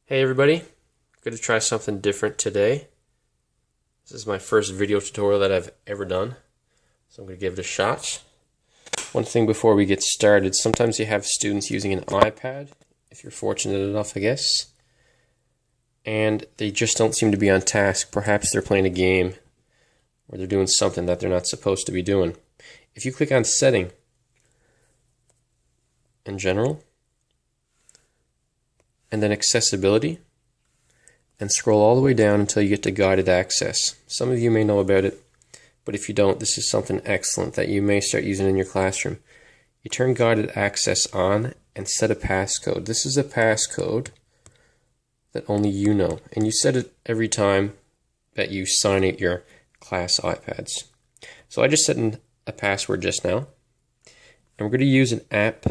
Hey everybody, I'm going to try something different today. This is my first video tutorial that I've ever done, so I'm going to give it a shot. One thing before we get started, sometimes you have students using an iPad, if you're fortunate enough I guess, and they just don't seem to be on task. Perhaps they're playing a game, or they're doing something that they're not supposed to be doing. If you click on Setting, in General, and then Accessibility, and scroll all the way down until you get to Guided Access. Some of you may know about it, but if you don't, this is something excellent that you may start using in your classroom. You turn Guided Access on and set a passcode. This is a passcode that only you know, and you set it every time that you sign in your class iPads. So I just set in a password just now, and we're going to use an app.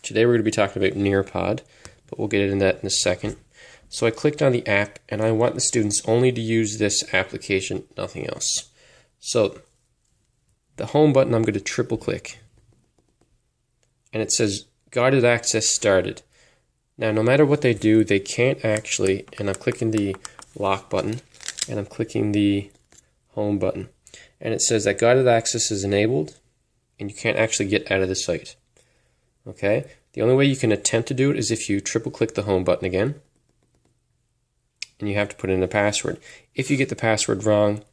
Today we're going to be talking about Nearpod, but we'll get into that in a second. So I clicked on the app, and I want the students only to use this application, nothing else. So the home button, I'm going to triple click, and it says Guided Access started. Now no matter what they do, they can't actually, and I'm clicking the lock button, and I'm clicking the home button, and it says that Guided Access is enabled, and you can't actually get out of the site. Okay? The only way you can attempt to do it is if you triple click the home button again, and you have to put in a password. If you get the password wrong,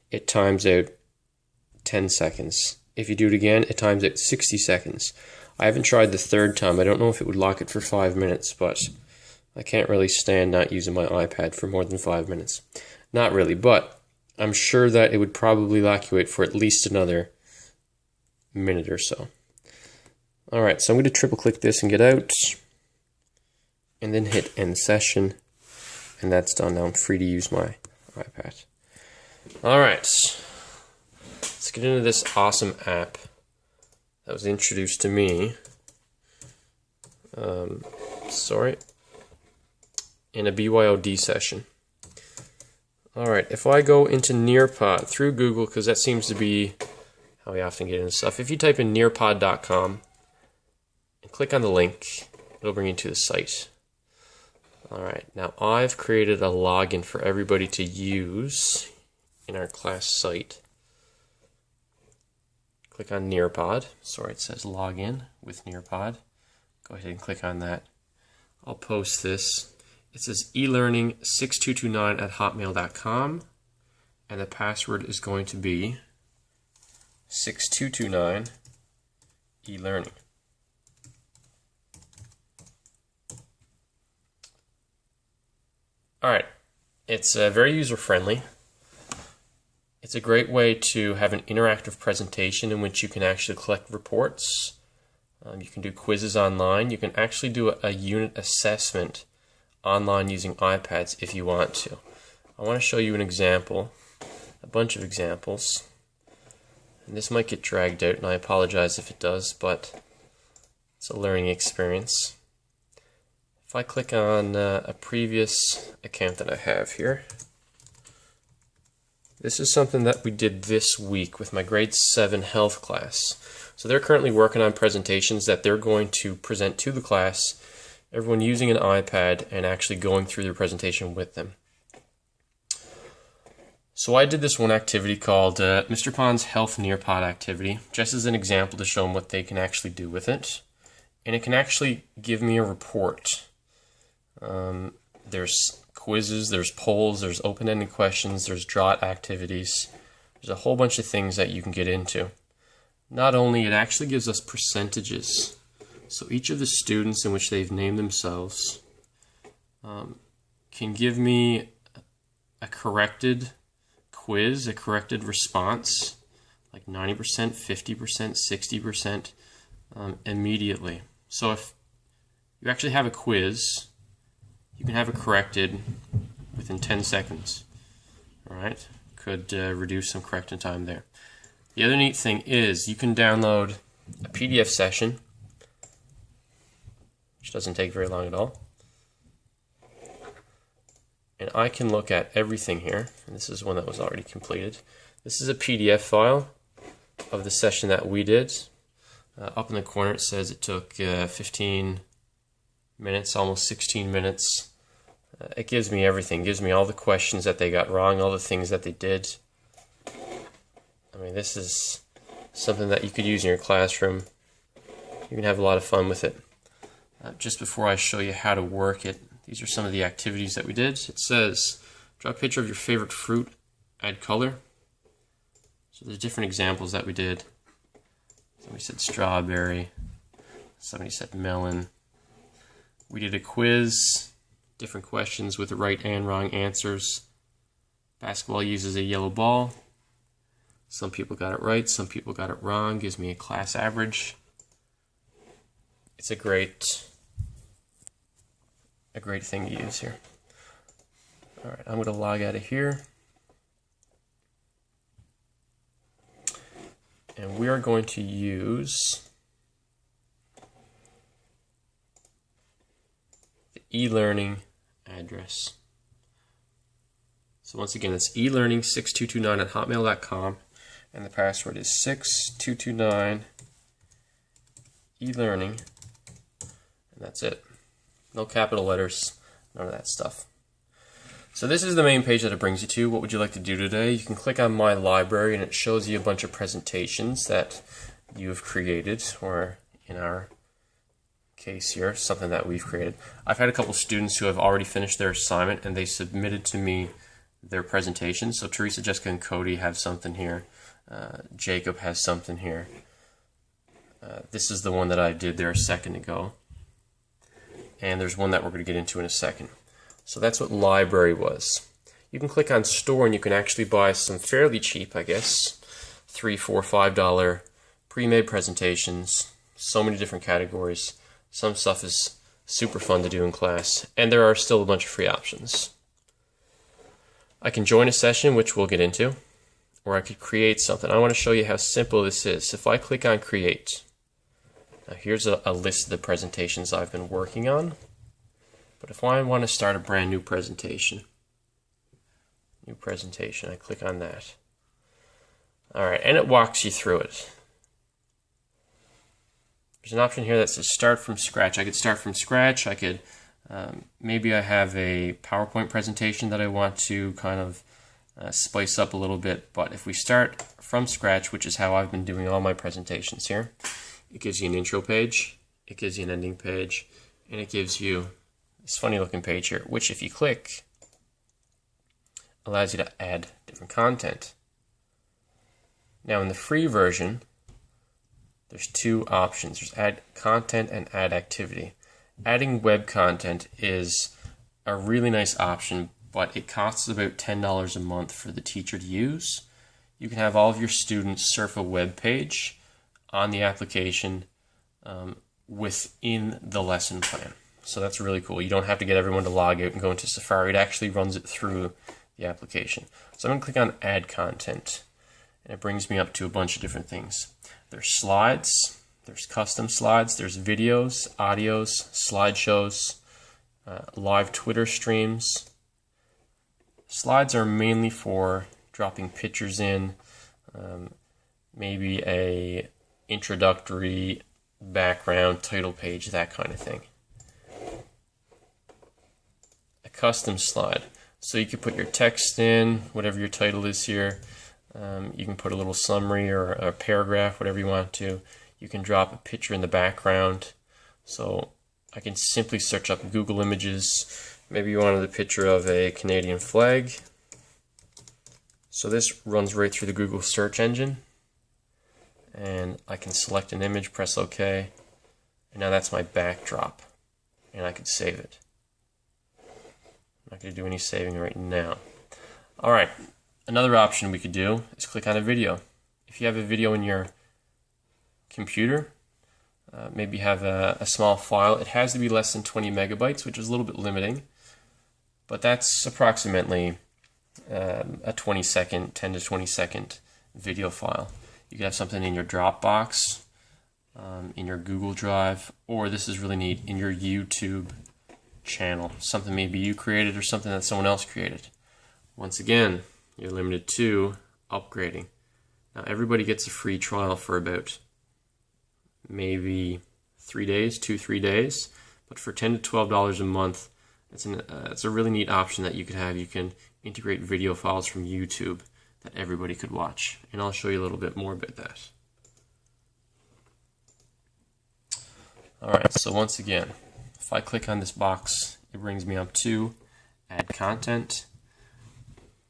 it times out 10 seconds. If you do it again, it times out 60 seconds. I haven't tried the third time. I don't know if it would lock it for 5 minutes, but I can't really stand not using my iPad for more than 5 minutes. Not really, but I'm sure that it would probably lock you out for at least another minute or so. Alright, so I'm going to triple click this and get out, and then hit End Session, and that's done. Now I'm free to use my iPad. Alright, let's get into this awesome app that was introduced to me, in a BYOD session. Alright, if I go into Nearpod through Google, because that seems to be how we often get into stuff, if you type in nearpod.com, and click on the link, it'll bring you to the site. Alright, now I've created a login for everybody to use in our class site. Click on Nearpod. Sorry, it says login with Nearpod. Go ahead and click on that. I'll post this. It says elearning6229@hotmail.com, and the password is going to be 6229 elearning. Alright, it's very user-friendly. It's a great way to have an interactive presentation in which you can actually collect reports. You can do quizzes online. You can actually do a unit assessment online using iPads if you want to. I want to show you an example, a bunch of examples. And this might get dragged out, and I apologize if it does, but it's a learning experience. If I click on a previous account that I have here, this is something that we did this week with my grade 7 health class. So they're currently working on presentations that they're going to present to the class, everyone using an iPad and actually going through their presentation with them. So I did this one activity called Mr. Pond's Health Nearpod activity, just as an example to show them what they can actually do with it. And it can actually give me a report. There's quizzes, there's polls, there's open-ended questions, there's jot activities. There's a whole bunch of things that you can get into. Not only, it actually gives us percentages. So each of the students in which they've named themselves can give me a corrected quiz, a corrected response, like 90%, 50%, 60%, immediately. So if you actually have a quiz, you can have it corrected within 10 seconds. Alright, could reduce some correcting time there. The other neat thing is you can download a PDF session, which doesn't take very long at all. And I can look at everything here, and this is one that was already completed. This is a PDF file of the session that we did. Up in the corner it says it took 15 minutes, almost 16 minutes. It gives me everything. It gives me all the questions that they got wrong, all the things that they did. I mean, this is something that you could use in your classroom. You can have a lot of fun with it. Just before I show you how to work it, these are some of the activities that we did. It says, draw a picture of your favorite fruit, add color. So there's different examples that we did. Somebody said strawberry. Somebody said melon. We did a quiz, different questions with the right and wrong answers. Basketball uses a yellow ball. Some people got it right, some people got it wrong. Gives me a class average. It's a great thing to use here. All right, I'm going to log out of here. And we are going to use the e-learning address. So once again, it's elearning6229@hotmail.com, and the password is 6229 elearning, and that's it. No capital letters, none of that stuff. So this is the main page that it brings you to. What would you like to do today? You can click on My Library, and it shows you a bunch of presentations that you have created, or in our case here, something that we've created. I've had a couple students who have already finished their assignment, and they submitted to me their presentation. So Teresa, Jessica, and Cody have something here. Jacob has something here. This is the one that I did there a second ago. And there's one that we're going to get into in a second. So that's what library was. You can click on store and you can actually buy some fairly cheap, I guess, $3, $4, $5 pre-made presentations. So many different categories. Some stuff is super fun to do in class. And there are still a bunch of free options. I can join a session, which we'll get into, or I could create something. I want to show you how simple this is. If I click on create, now here's a list of the presentations I've been working on. But if I want to start a brand new presentation, I click on that. Alright, and it walks you through it. There's an option here that says start from scratch. I could start from scratch. I could, maybe I have a PowerPoint presentation that I want to kind of spice up a little bit. But if we start from scratch, which is how I've been doing all my presentations here, it gives you an intro page, it gives you an ending page, and it gives you this funny looking page here, which if you click, allows you to add different content. Now in the free version, there's two options. There's add content and add activity. Adding web content is a really nice option, but it costs about $10 a month for the teacher to use. You can have all of your students surf a web page on the application within the lesson plan. So that's really cool. You don't have to get everyone to log out and go into Safari. It actually runs it through the application. So I'm going to click on Add Content, and it brings me up to a bunch of different things. There's slides, there's custom slides, there's videos, audios, slideshows, live Twitter streams. Slides are mainly for dropping pictures in, maybe a introductory background, title page, that kind of thing. A custom slide. So you could put your text in, whatever your title is here. You can put a little summary or a paragraph, whatever you want to. You can drop a picture in the background. So I can simply search up Google Images. Maybe you wanted a picture of a Canadian flag. So this runs right through the Google search engine. And I can select an image, press OK. And now that's my backdrop. And I could save it. I'm not going to do any saving right now. Alright, another option we could do is click on a video. If you have a video in your computer, maybe you have a small file, it has to be less than 20 megabytes, which is a little bit limiting. But that's approximately a 10 to 20 second video file. You could have something in your Dropbox, in your Google Drive, or this is really neat, in your YouTube channel. Something maybe you created or something that someone else created. Once again, you're limited to upgrading. Now everybody gets a free trial for about maybe 3 days, 2-3 days, but for $10 to $12 a month, It's a really neat option that you could have. You can integrate video files from YouTube that everybody could watch, and I'll show you a little bit more about that. Alright, so once again, if I click on this box, it brings me up to Add Content,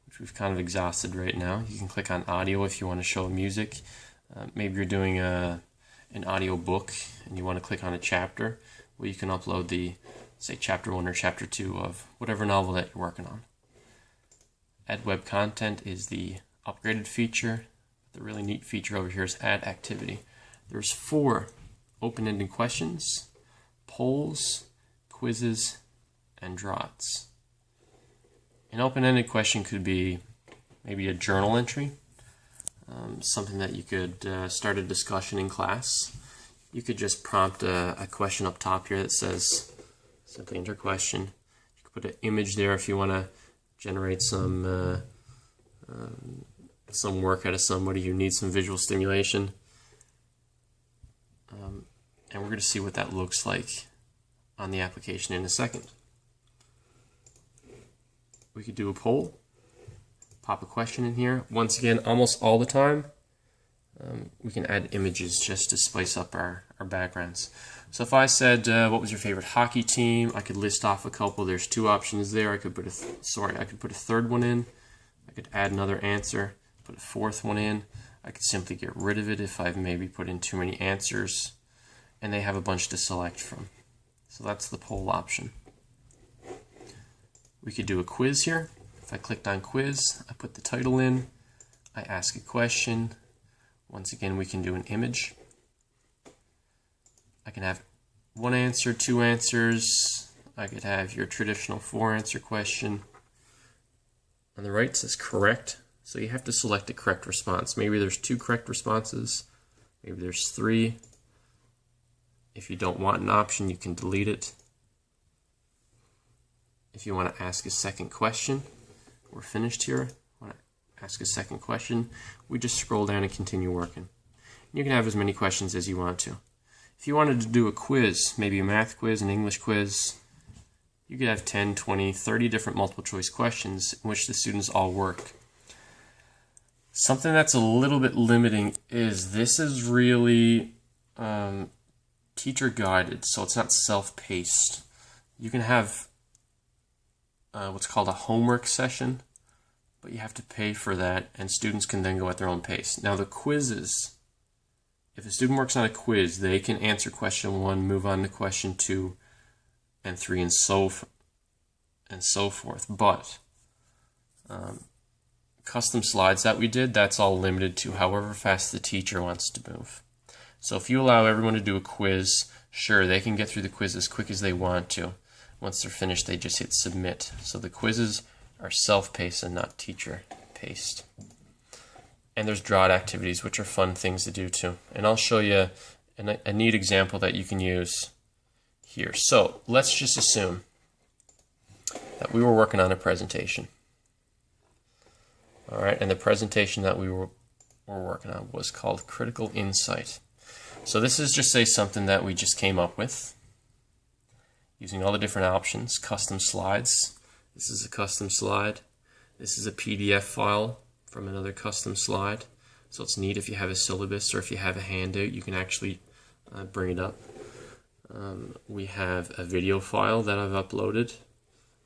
which we've kind of exhausted right now. You can click on Audio if you want to show music. Maybe you're doing an audio book and you want to click on a chapter. Well, you can upload the, say, chapter 1 or chapter 2 of whatever novel that you're working on. Add Web Content is the upgraded feature. The really neat feature over here is Add Activity. There's 4 open-ended questions, polls, quizzes, and draughts. An open-ended question could be maybe a journal entry, something that you could start a discussion in class. You could just prompt a question up top here that says, simply enter question. You could put an image there if you want to generate some work out of somebody who needs some visual stimulation. And we're going to see what that looks like on the application in a second. We could do a poll, pop a question in here. Once again, almost all the time, we can add images just to spice up our backgrounds. So if I said, what was your favorite hockey team? I could list off a couple. There's 2 options there. I could put a third one in. I could add another answer, put a 4th one in. I could simply get rid of it if I've maybe put in too many answers. And they have a bunch to select from. So that's the poll option. We could do a quiz here. If I clicked on quiz, I put the title in, I ask a question. Once again, we can do an image. I can have 1 answer, 2 answers. I could have your traditional 4-answer question. On the right it says correct, so you have to select a correct response. Maybe there's 2 correct responses, maybe there's 3. If you don't want an option, you can delete it. If you want to ask a second question, we're finished here. Want to ask a second question, we just scroll down and continue working. You can have as many questions as you want to. If you wanted to do a quiz, maybe a math quiz, an English quiz, you could have 10, 20, 30 different multiple choice questions in which the students all work. Something that's a little bit limiting is this is really teacher guided, so it's not self-paced. You can have what's called a homework session, but you have to pay for that, and students can then go at their own pace. Now the quizzes, if a student works on a quiz, they can answer question 1, move on to question 2 and 3, and so forth. But custom slides that we did, that's all limited to however fast the teacher wants to move. So if you allow everyone to do a quiz, sure, they can get through the quiz as quick as they want to. Once they're finished, they just hit submit. So the quizzes are self-paced and not teacher-paced. And there's drawed activities, which are fun things to do too. And I'll show you a neat example that you can use here. So let's just assume that we were working on a presentation. All right, and the presentation that we were working on was called Critical Insight. So this is just something that we just came up with using all the different options, custom slides. This is a custom slide. This is a PDF file from another custom slide. So it's neat if you have a syllabus or if you have a handout, you can actually bring it up. We have a video file that I've uploaded,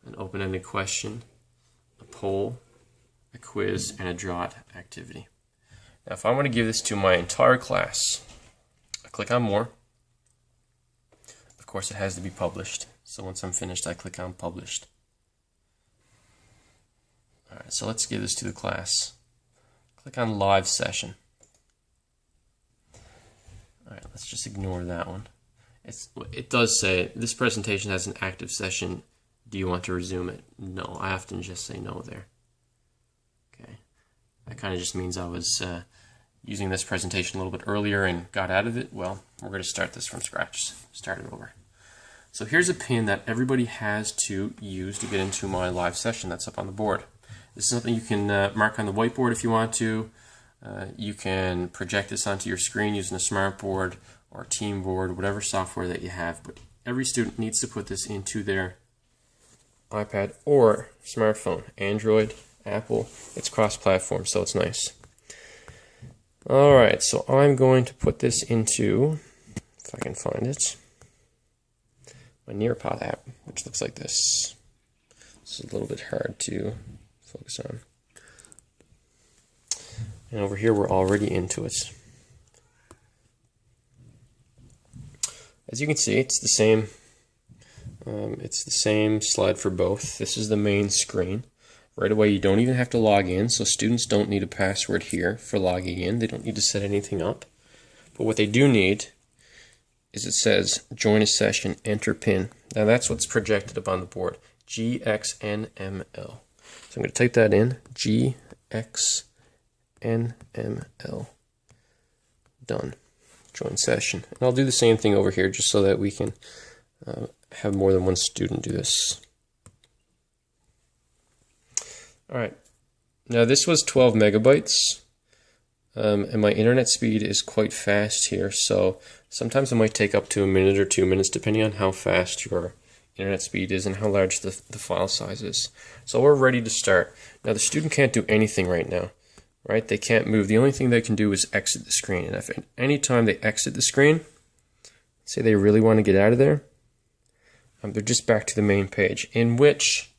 an open-ended question, a poll, a quiz, and a draw activity. Now if I want to give this to my entire class, I click on More. Of course it has to be published, so once I'm finished I click on Published. Alright, so let's give this to the class. Click on Live Session. Alright, let's just ignore that one. It does say, this presentation has an active session. Do you want to resume it? No, I often just say no there. Okay, that kind of just means I was using this presentation a little bit earlier and got out of it. Well, we're going to start this from scratch, start it over. So here's a pin that everybody has to use to get into my live session that's up on the board. This is something you can mark on the whiteboard if you want to. You can project this onto your screen using a smartboard or Teamboard, whatever software that you have. But every student needs to put this into their iPad or smartphone, Android, Apple. It's cross-platform, so it's nice. Alright, so I'm going to put this into, if I can find it, my Nearpod app, which looks like this. This is a little bit hard to focus on. And over here we're already into it. As you can see, it's the same. It's the same slide for both. This is the main screen. Right away, you don't even have to log in, so students don't need a password here for logging in. They don't need to set anything up. But what they do need is it says, join a session, enter PIN. Now that's what's projected up on the board, GXNML. So I'm going to type that in, GXNML. Done. Join session. And I'll do the same thing over here just so that we can have more than one student do this. Alright, now this was 12 megabytes, and my internet speed is quite fast here, so sometimes it might take up to a minute or 2 minutes depending on how fast your internet speed is and how large the file size is. So we're ready to start. Now the student can't do anything right now, right? They can't move. The only thing they can do is exit the screen, and if at any time they exit the screen, say they really want to get out of there, they're just back to the main page, in which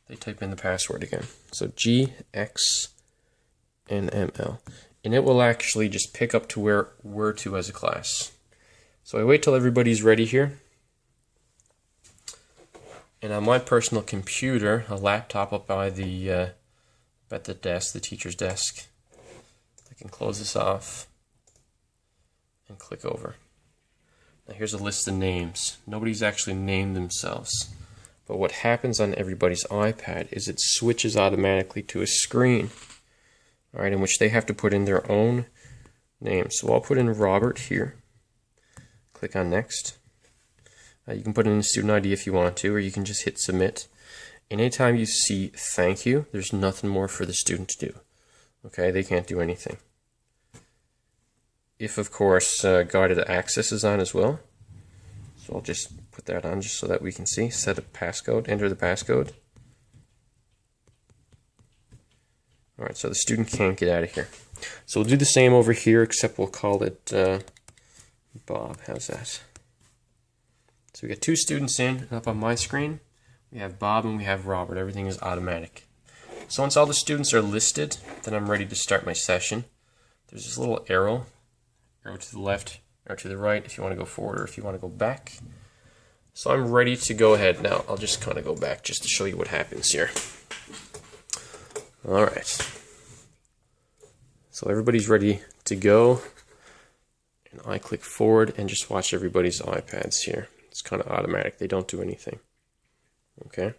they type in the password again. So GXNML. And it will actually just pick up to where we're to as a class. So I wait till everybody's ready here. And on my personal computer, a laptop up by the desk, the teacher's desk, I can close this off and click over. Now here's a list of names. Nobody's actually named themselves. But what happens on everybody's iPad is it switches automatically to a screen, all right, in which they have to put in their own name. So I'll put in Robert here. Click on Next. You can put in a student ID if you want to, or you can just hit Submit. And anytime you see Thank You, there's nothing more for the student to do. Okay, they can't do anything. If, of course, guided access is on as well. So I'll just put that on just so that we can see. Set a passcode, enter the passcode. Alright, so the student can't get out of here. So we'll do the same over here, except we'll call it Bob. How's that? So we got two students in, and up on my screen, we have Bob and we have Robert. Everything is automatic. So once all the students are listed, then I'm ready to start my session. There's this little arrow to the left, or to the right if you want to go forward or if you want to go back. So I'm ready to go ahead now. I'll just kind of go back just to show you what happens here. Alright. So everybody's ready to go. And I click forward and just watch everybody's iPads here. It's kind of automatic. They don't do anything. Okay.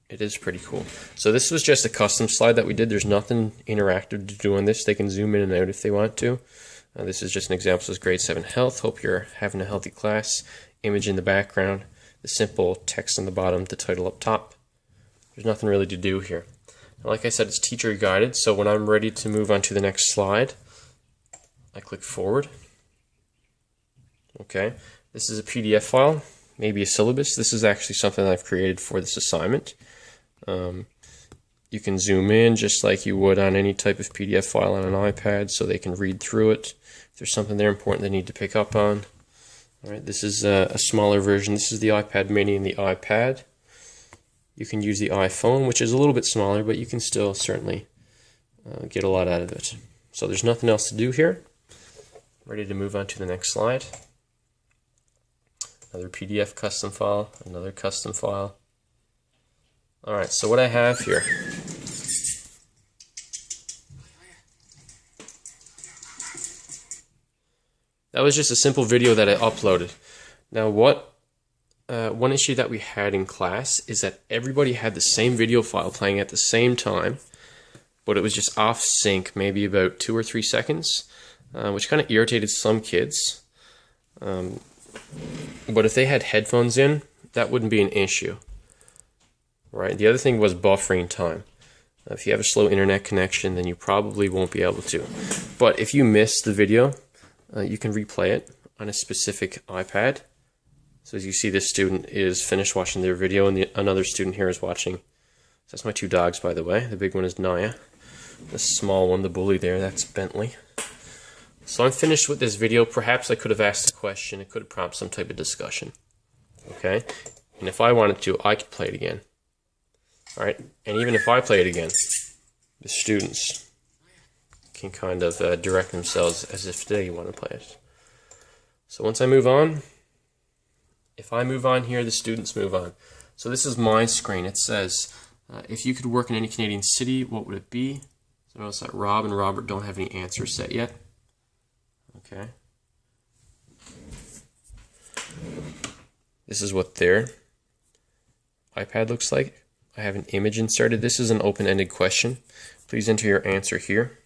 It is pretty cool. So this was just a custom slide that we did. There's nothing interactive to do on this. They can zoom in and out if they want to. This is just an example. This is grade 7 health. Hope you're having a healthy class. Image in the background. The simple text on the bottom. The title up top. There's nothing really to do here. And like I said, it's teacher guided. So when I'm ready to move on to the next slide, I click forward. Okay. This is a PDF file. Maybe a syllabus. This is actually something I've created for this assignment. You can zoom in just like you would on any type of PDF file on an iPad so they can read through it. If there's something there important they need to pick up on. All right, this is a smaller version. This is the iPad mini and the iPad. You can use the iPhone, which is a little bit smaller, but you can still certainly get a lot out of it. So there's nothing else to do here. Ready to move on to the next slide. Another PDF custom file, another custom file. Alright, so what I have here. That was just a simple video that I uploaded. Now one issue that we had in class is that everybody had the same video file playing at the same time, but it was just off sync, maybe about 2 or 3 seconds, which kind of irritated some kids. But if they had headphones in, that wouldn't be an issue. Right. The other thing was buffering time. If you have a slow internet connection, then you probably won't be able to. But if you miss the video, you can replay it on a specific iPad. So as you see, this student is finished watching their video, and another student here is watching. So that's my two dogs, by the way. The big one is Naya. The small one, the bully there, that's Bentley. So I'm finished with this video. Perhaps I could have asked a question. It could have prompted some type of discussion. Okay? And if I wanted to, I could play it again. Alright? And even if I play it again, the students can kind of direct themselves as if they want to play it. So once I move on, if I move on here, the students move on. So this is my screen. It says, if you could work in any Canadian city, what would it be? So notice that Rob and Robert don't have any answers set yet. Okay. This is what their iPad looks like. I have an image inserted. This is an open-ended question. Please enter your answer here.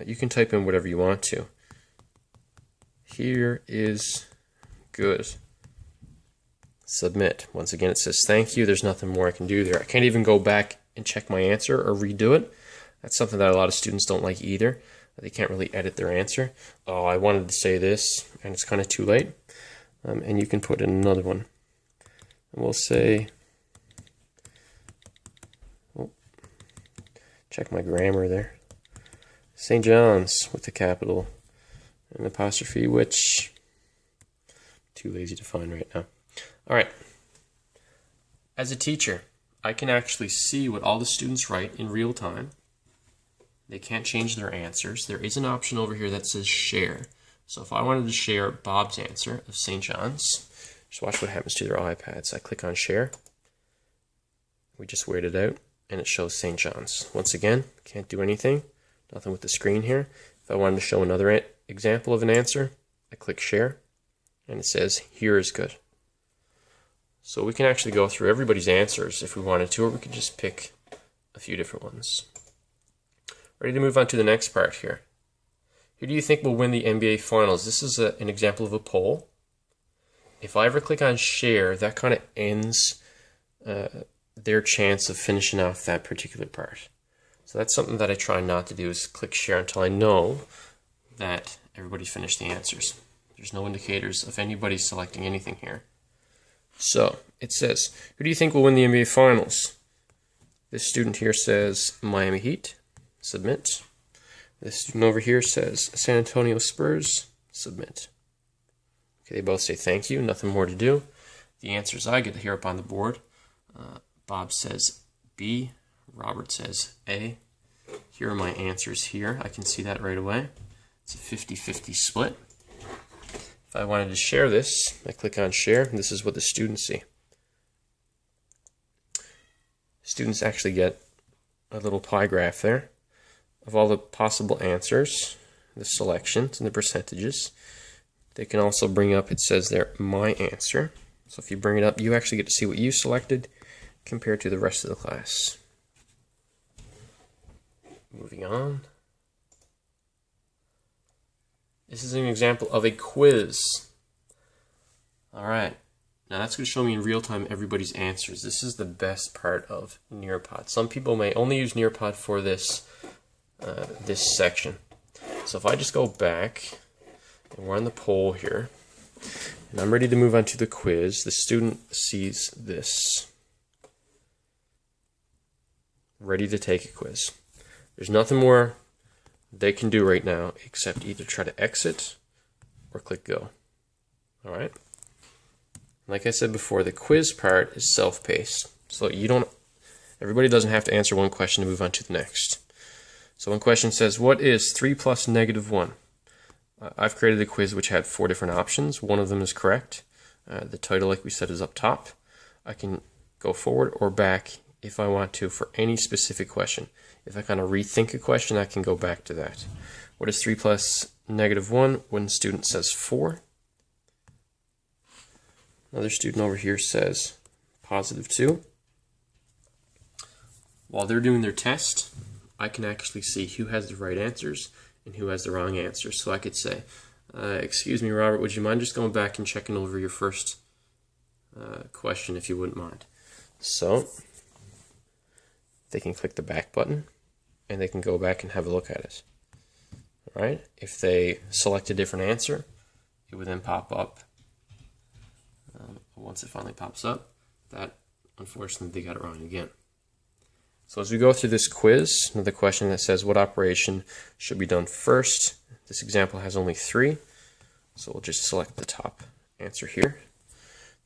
You can type in whatever you want to. Here is good. Submit. Once again, it says thank you. There's nothing more I can do there. I can't even go back and check my answer or redo it. That's something that a lot of students don't like either. They can't really edit their answer. Oh, I wanted to say this, and it's kind of too late. And you can put in another one. And we'll say, oh, check my grammar there. St. John's with the capital and apostrophe, which too lazy to find right now. All right. As a teacher, I can actually see what all the students write in real time. They can't change their answers. There is an option over here that says share. So if I wanted to share Bob's answer of St. John's, just watch what happens to their iPads. I click on share. We just wait it out, and it shows St. John's. Once again, can't do anything. Nothing with the screen here. If I wanted to show another example of an answer, I click share, and it says here is good. So we can actually go through everybody's answers if we wanted to, or we could just pick a few different ones. Ready to move on to the next part here. Who do you think will win the NBA Finals? This is an example of a poll. If I ever click on share, that kind of ends their chance of finishing off that particular part. So that's something that I try not to do, is click share until I know that everybody finished the answers. There's no indicators of anybody selecting anything here. So it says, who do you think will win the NBA Finals? This student here says Miami Heat. Submit. This student over here says San Antonio Spurs. Submit. Okay, they both say thank you. Nothing more to do. The answers I get here up on the board. Bob says B. Robert says A. Here are my answers here. I can see that right away. It's a 50-50 split. If I wanted to share this, I click on share, and this is what the students see. Students actually get a little pie graph there of all the possible answers, the selections, and the percentages. They can also bring up, it says there, my answer. So if you bring it up, you actually get to see what you selected compared to the rest of the class. Moving on. This is an example of a quiz. Alright, now that's going to show me in real time everybody's answers. This is the best part of Nearpod. Some people may only use Nearpod for this this section. So if I just go back, and we're on the poll here, and I'm ready to move on to the quiz, the student sees this. Ready to take a quiz. There's nothing more they can do right now except either try to exit or click go. Alright? Like I said before, the quiz part is self-paced. So everybody doesn't have to answer one question to move on to the next. So one question says, what is 3 plus negative 1? I've created a quiz which had 4 different options. One of them is correct. The title, like we said, is up top. I can go forward or back if I want to for any specific question. If I kind of rethink a question, I can go back to that. What is 3 plus negative 1? One student says 4. Another student over here says positive 2. While they're doing their test, I can actually see who has the right answers and who has the wrong answers. So I could say, excuse me, Robert, would you mind just going back and checking over your first question if you wouldn't mind? So they can click the back button and they can go back and have a look at it. All right? If they select a different answer, it would then pop up once it finally pops up, that unfortunately they got it wrong again. So as we go through this quiz, another question that says what operation should be done first. This example has only 3, so we'll just select the top answer here.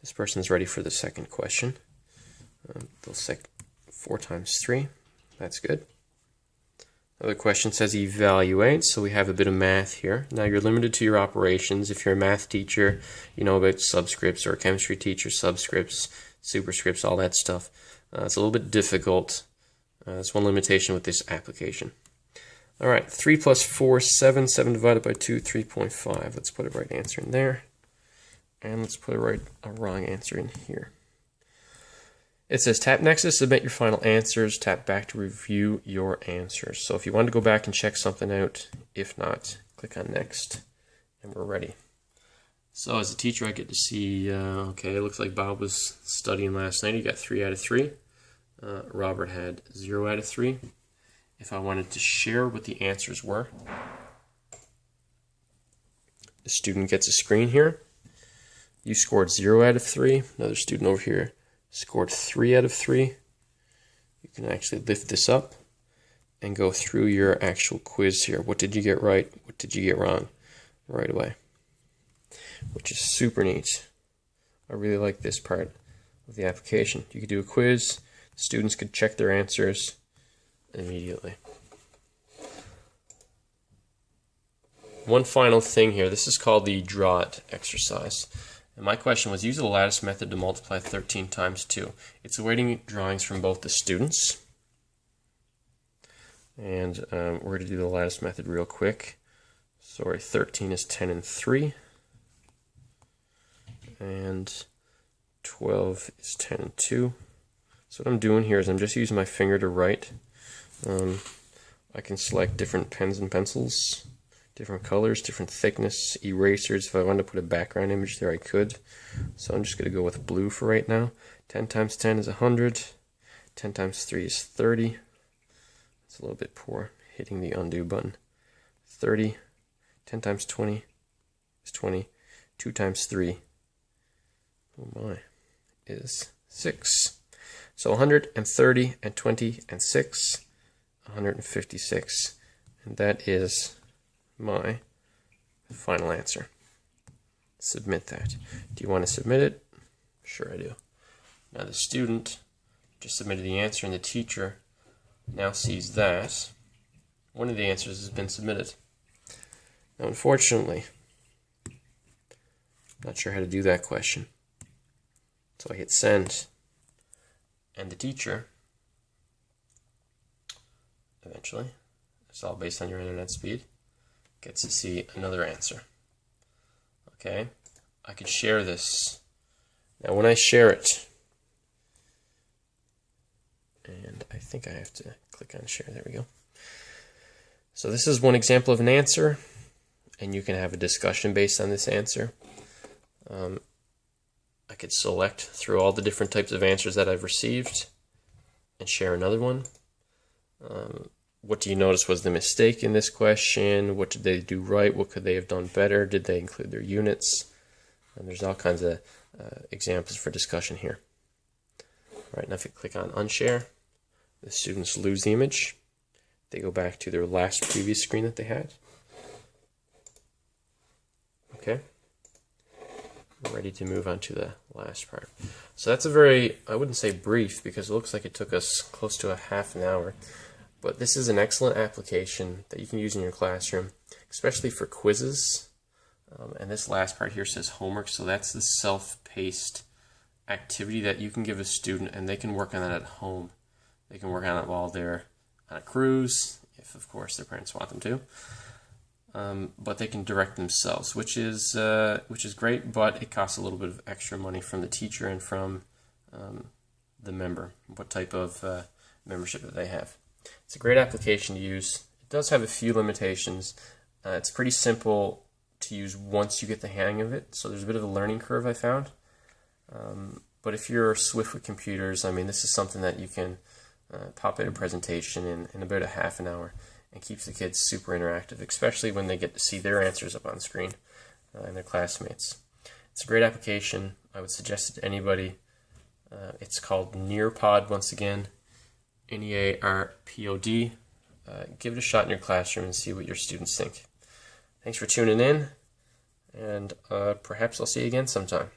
This person is ready for the second question. They'll select 4 times 3. That's good. Another question says evaluate, so we have a bit of math here. Now you're limited to your operations. If you're a math teacher, you know about subscripts, or a chemistry teacher, subscripts, superscripts, all that stuff. It's a little bit difficult. That's one limitation with this application. Alright, 3 plus 4, 7. 7 divided by 2, 3.5. Let's put a right answer in there. And let's put a wrong answer in here. It says tap next to submit your final answers, tap back to review your answers. So if you want to go back and check something out, if not, click on next, and we're ready. So as a teacher, I get to see, okay, it looks like Bob was studying last night. He got 3 out of 3. Robert had 0 out of 3. If I wanted to share what the answers were, the student gets a screen here. You scored 0 out of 3. Another student over here scored 3 out of 3. You can actually lift this up and go through your actual quiz here. What did you get right? What did you get wrong? Right away. Which is super neat. I really like this part of the application. You could do a quiz. Students could check their answers immediately. One final thing here. This is called the draw it exercise. And my question was, use the lattice method to multiply 13 times 2. It's awaiting drawings from both the students. And we're going to do the lattice method real quick. Sorry, 13 is 10 and 3. And 12 is 10 and 2. So what I'm doing here is I'm just using my finger to write. I can select different pens and pencils, different colors, different thickness, erasers. If I wanted to put a background image there, I could. So I'm just going to go with blue for right now. 10 times 10 is 100. 10 times 3 is 30. It's a little bit poor, hitting the undo button. 30. 10 times 20 is 20. 2 times 3, oh my, is 6. So 130 and 20 and 6, 156. And that is my final answer. Submit that. Do you want to submit it? Sure I do. Now the student just submitted the answer, and the teacher now sees that one of the answers has been submitted. Now unfortunately, not sure how to do that question. So I hit send, and the teacher, eventually, it's all based on your internet speed, gets to see another answer. Okay, I could share this. Now when I share it, and I think I have to click on share, there we go. So this is one example of an answer, and you can have a discussion based on this answer. I could select through all the different types of answers that I've received and share another one. What do you notice was the mistake in this question? What did they do right? What could they have done better? Did they include their units? And there's all kinds of examples for discussion here. Right, now if you click on unshare, the students lose the image. They go back to their last previous screen that they had. Okay. We're ready to move on to the last part. So that's a very, I wouldn't say brief, because it looks like it took us close to a half an hour. But this is an excellent application that you can use in your classroom, especially for quizzes. And this last part here says homework, so that's the self-paced activity that you can give a student, and they can work on that at home. They can work on it while they're on a cruise, if of course their parents want them to. But they can direct themselves, which is great, but it costs a little bit of extra money from the teacher and from the member, what type of membership that they have. It's a great application to use. It does have a few limitations. It's pretty simple to use once you get the hang of it, so there's a bit of a learning curve I found. But if you're swift with computers, I mean, this is something that you can pop out a presentation in about a half an hour, and keeps the kids super interactive, especially when they get to see their answers up on screen and their classmates. It's a great application. I would suggest it to anybody. It's called Nearpod, once again, Nearpod. Give it a shot in your classroom and see what your students think. Thanks for tuning in, and perhaps I'll see you again sometime.